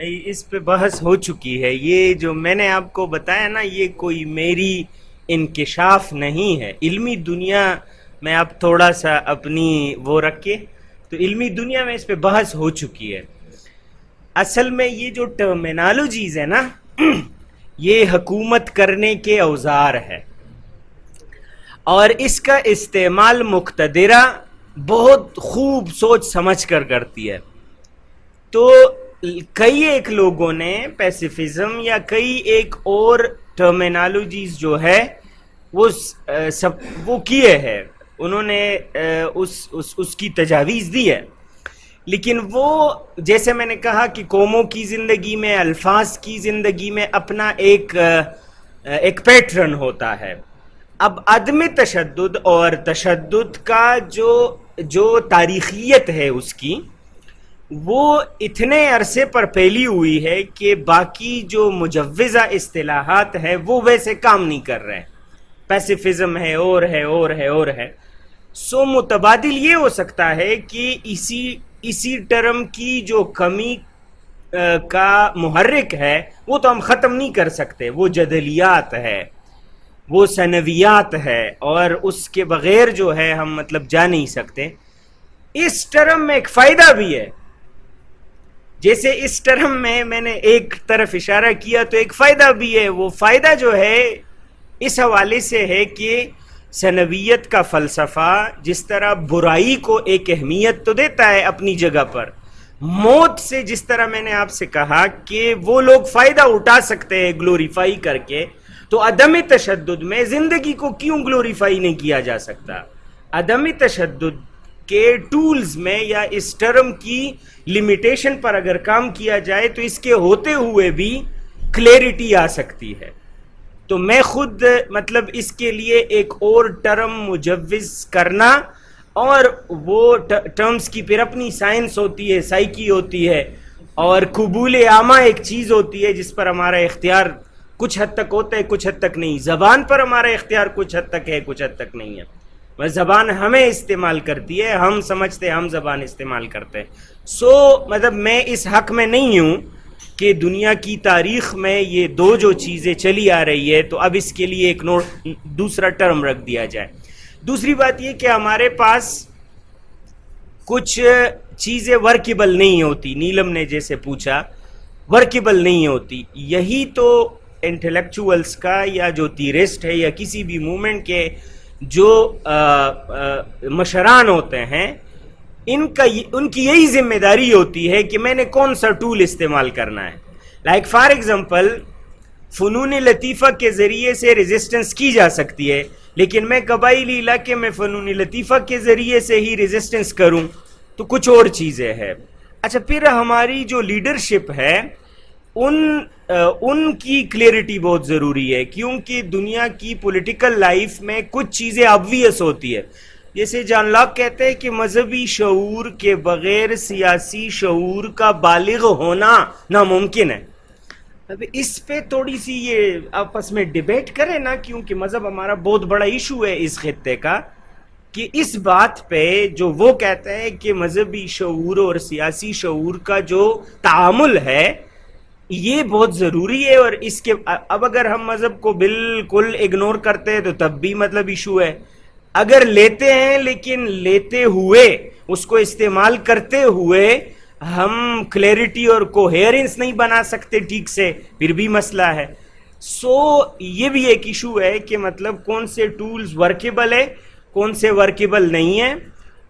اس پہ بحث ہو چکی ہے. یہ جو میں نے آپ کو بتایا نا، یہ کوئی میری انکشاف نہیں ہے. علمی دنیا میں آپ تھوڑا سا اپنی وہ رکھے تو علمی دنیا میں اس پہ بحث ہو چکی ہے. اصل میں یہ جو ٹرمینالوجیز ہے نا یہ حکومت کرنے کے اوزار ہے، اور اس کا استعمال مقتدرہ بہت خوب سوچ سمجھ کر کرتی ہے. تو کئی ایک لوگوں نے پیسیفزم یا کئی ایک اور ٹرمینالوجیز جو ہے وہ کیے ہیں، انہوں نے اس کی تجاویز دی ہے. لیکن وہ جیسے میں نے کہا کہ قوموں کی زندگی میں، الفاظ کی زندگی میں اپنا ایک پیٹرن ہوتا ہے. اب عدم تشدد اور تشدد کا جو تاریخیت ہے اس کی، وہ اتنے عرصے پر پھیلی ہوئی ہے کہ باقی جو مجوزہ اصطلاحات ہے وہ ویسے کام نہیں کر رہے. پیسیفزم ہے اور ہے اور ہے اور ہے. سو متبادل یہ ہو سکتا ہے کہ اسی ٹرم کی جو کمی کا محرک ہے وہ تو ہم ختم نہیں کر سکتے، وہ جدلیات ہے، وہ ثانویات ہے، اور اس کے بغیر جو ہے ہم مطلب جا نہیں سکتے. اس ٹرم میں ایک فائدہ بھی ہے. جیسے اس ٹرم میں نے ایک طرف اشارہ کیا تو ایک فائدہ بھی ہے. وہ فائدہ جو ہے اس حوالے سے ہے کہ ثانویت کا فلسفہ جس طرح برائی کو ایک اہمیت تو دیتا ہے اپنی جگہ پر، موت سے جس طرح میں نے آپ سے کہا کہ وہ لوگ فائدہ اٹھا سکتے ہیں گلوریفائی کر کے، تو عدم تشدد میں زندگی کو کیوں گلوریفائی نہیں کیا جا سکتا؟ عدم تشدد کے ٹولز میں یا اس ٹرم کی لمیٹیشن پر اگر کام کیا جائے تو اس کے ہوتے ہوئے بھی کلیئرٹی آ سکتی ہے. تو میں خود مطلب اس کے لیے ایک اور ٹرم مجوز کرنا، اور وہ ٹرمز کی پھر اپنی سائنس ہوتی ہے، سائیکی ہوتی ہے، اور قبول عامہ ایک چیز ہوتی ہے جس پر ہمارا اختیار کچھ حد تک ہوتا ہے، کچھ حد تک نہیں. زبان پر ہمارا اختیار کچھ حد تک ہے، کچھ حد تک نہیں ہے. زبان ہمیں استعمال کرتی ہے، ہم سمجھتے ہیں ہم زبان استعمال کرتے ہیں. سو مطلب میں اس حق میں نہیں ہوں کہ دنیا کی تاریخ میں یہ دو جو چیزیں چلی آ رہی ہے تو اب اس کے لیے ایک دوسرا ٹرم رکھ دیا جائے. دوسری بات یہ کہ ہمارے پاس کچھ چیزیں ورکیبل نہیں ہوتی. نیلم نے جیسے پوچھا، ورکیبل نہیں ہوتی. یہی تو انٹلیکچوئلس کا یا جو تھیرسٹ ہے یا کسی بھی مومنٹ کے جو مشران ہوتے ہیں، ان کی یہی ذمہ داری ہوتی ہے کہ میں نے کون سا ٹول استعمال کرنا ہے. لائک فار ایگزامپل فنون لطیفہ کے ذریعے سے ریزسٹنس کی جا سکتی ہے، لیکن میں قبائلی علاقے میں فنون لطیفہ کے ذریعے سے ہی ریزسٹنس کروں تو کچھ اور چیزیں ہیں. اچھا، پھر ہماری جو لیڈرشپ ہے ان کی کلیئرٹی بہت ضروری ہے، کیونکہ دنیا کی پولیٹیکل لائف میں کچھ چیزیں آبویس ہوتی ہے. جیسے جان لاک کہتے ہیں کہ مذہبی شعور کے بغیر سیاسی شعور کا بالغ ہونا ناممکن ہے. اب اس پہ تھوڑی سی یہ آپس میں ڈیبیٹ کریں نا، کیونکہ مذہب ہمارا بہت بڑا ایشو ہے اس خطے کا، کہ اس بات پہ جو وہ کہتے ہیں کہ مذہبی شعور اور سیاسی شعور کا جو تعامل ہے یہ بہت ضروری ہے. اور اس کے اب اگر ہم مذہب کو بالکل اگنور کرتے ہیں تو تب بھی مطلب ایشو ہے. اگر لیتے ہیں لیکن لیتے ہوئے اس کو استعمال کرتے ہوئے ہم کلیئرٹی اور کوہیرنس نہیں بنا سکتے ٹھیک سے، پھر بھی مسئلہ ہے. سو یہ بھی ایک ایشو ہے کہ مطلب کون سے ٹولز ورکیبل ہے، کون سے ورکیبل نہیں ہیں،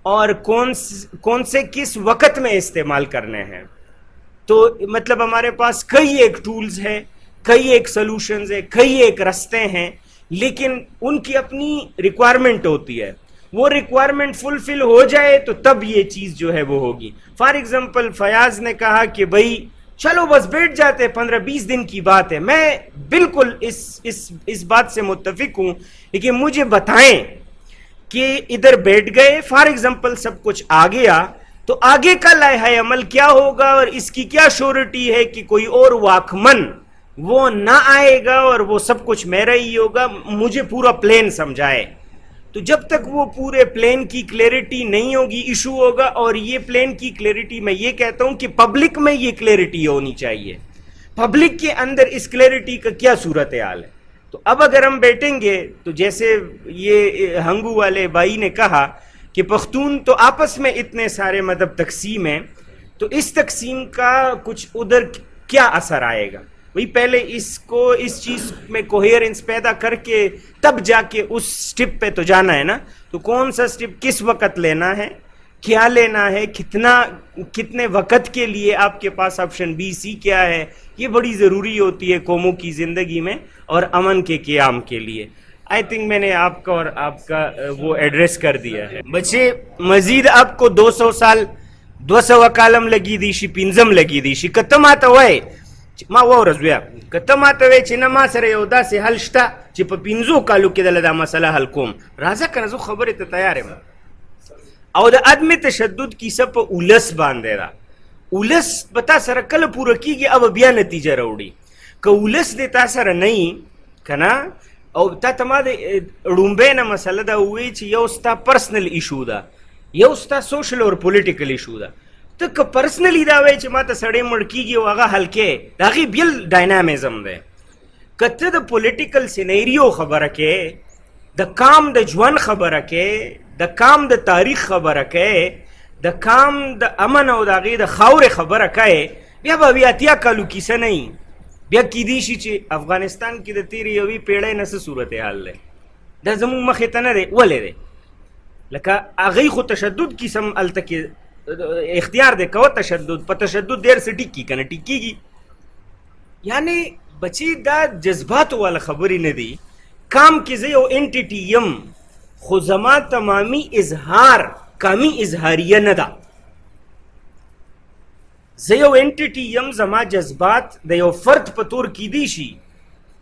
اور کون سے کس وقت میں استعمال کرنے ہیں. تو مطلب ہمارے پاس کئی ایک ٹولز ہیں، کئی ایک سلوشنز ہیں، کئی ایک رستے ہیں، لیکن ان کی اپنی ریکوائرمنٹ ہوتی ہے. وہ ریکوائرمنٹ فلفل ہو جائے تو تب یہ چیز جو ہے وہ ہوگی. فار ایگزامپل فیاض نے کہا کہ بھائی چلو بس بیٹھ جاتے، 15-20 دن کی بات ہے. میں بالکل اس بات سے متفق ہوں، لیکن مجھے بتائیں کہ ادھر بیٹھ گئے، فار ایگزامپل سب کچھ آ گیا، تو آگے کا لائحہ عمل کیا ہوگا، اور اس کی کیا شورٹی ہے کہ کوئی اور واکمن وہ نہ آئے گا اور وہ سب کچھ میرا ہی ہوگا. مجھے پورا پلان سمجھائے. تو جب تک وہ پورے پلین کی کلیئرٹی نہیں ہوگی ایشو ہوگا. اور یہ پلین کی کلیئرٹی میں یہ کہتا ہوں کہ پبلک میں یہ کلیئرٹی ہونی چاہیے. پبلک کے اندر اس کلیئرٹی کا کیا صورتحال ہے. تو اب اگر ہم بیٹھیں گے تو جیسے یہ ہنگو والے بھائی نے کہا کہ پختون تو آپس میں اتنے سارے مطلب تقسیم ہیں, تو اس تقسیم کا کچھ ادھر کیا اثر آئے گا. وہی پہلے اس کو اس چیز میں کوہیرنس پیدا کر کے تب جا کے اس سٹیپ پہ تو جانا ہے نا. تو کون سا سٹیپ کس وقت لینا ہے, کیا لینا ہے, کتنے وقت کے لیے آپ کے پاس آپشن بی سی کیا ہے, یہ بڑی ضروری ہوتی ہے قوموں کی زندگی میں اور امن کے قیام کے لیے. آئی تھنک میں نے آپ کا اور آپ کا وہ ایڈریس کر دیا ہے. بچے مزید آپ کو 200 سال 200 کالم لگی دیشی پینزم لگی دیشی کتم آتا ہوئے ما وورز بیا کتم آتا ہوئے چې نه ما سره یو داسې حل شته چې په 5 کالو کې دله دا مسله حل کوم. راځه کنه زه خبرې ته تیار یم. او د عدم تشدد کیسه په اولس باندې ده. اولس به تا سره کله پوره کیږي او بیا نتیجه راوړي. که اولس دې تا سره نه کنه او تا ته ما د ړومبۍ نه مسله دا ووایي چې یو ستا پرسنل ایشو ده, یو ستا سوشل اور پولیټیکل ایشو ده. ته که پرسنلی دا وایي چې ما ته سړی مړ کیږي او هغه حل کې د هغې بیل ډاینامزم دی. که ته د پولیټیکل سینیریو خبره کې, د کام د ژوند خبره کې, د کام د تاریخ خبره کې, د کام د امن او د هغې د خاورې خبره کوې, بیا به بیا اتیا کالو کیسه نه وي. بیا کیدی شي چې افغانستان کې د تېرې یوې پیړۍ نه څه صورتحال دی, دا زموږ مخې ته نه دی. ولې دی؟ لکه هغوی خو تشدد کیسه هم هلته کې اختیار دی, کوه تشدد په تشدد ډېر څه ټیک کی که نه ټیک کېږي. یعنی بچی دا جذباتو والا خبرې نه دي. کام کې زه یو انټیټي یم خو زما تمامی اظهار کامی اظهاریه نه ده. زه یو انټیټي یم, زما جذبات د یو فرد په طور کیدی شي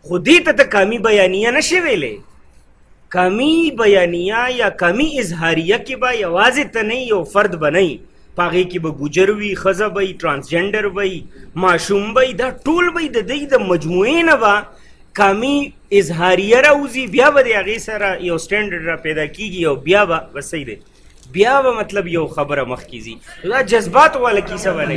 خو دې ته ته کامی بیانیه نشي ویلی. کامی بیانیه یا کامی اظهاریه کې به یوازې ته نه یو فرد به نه وي, په هغې کې به ګوجر وي, ښځه به وي, ټرانسجنډر به وي, ماشوم به وي, دا ټول به د دوی د مجموعې نه به کامی اظهاریه راوځي. بیا به د هغې سره یو سټینډرډ را پیدا کېږي او بیا به صحیح دی, بیا به مطلب یو خبره مخکې ځي. دا جذبات والا کیسه به نه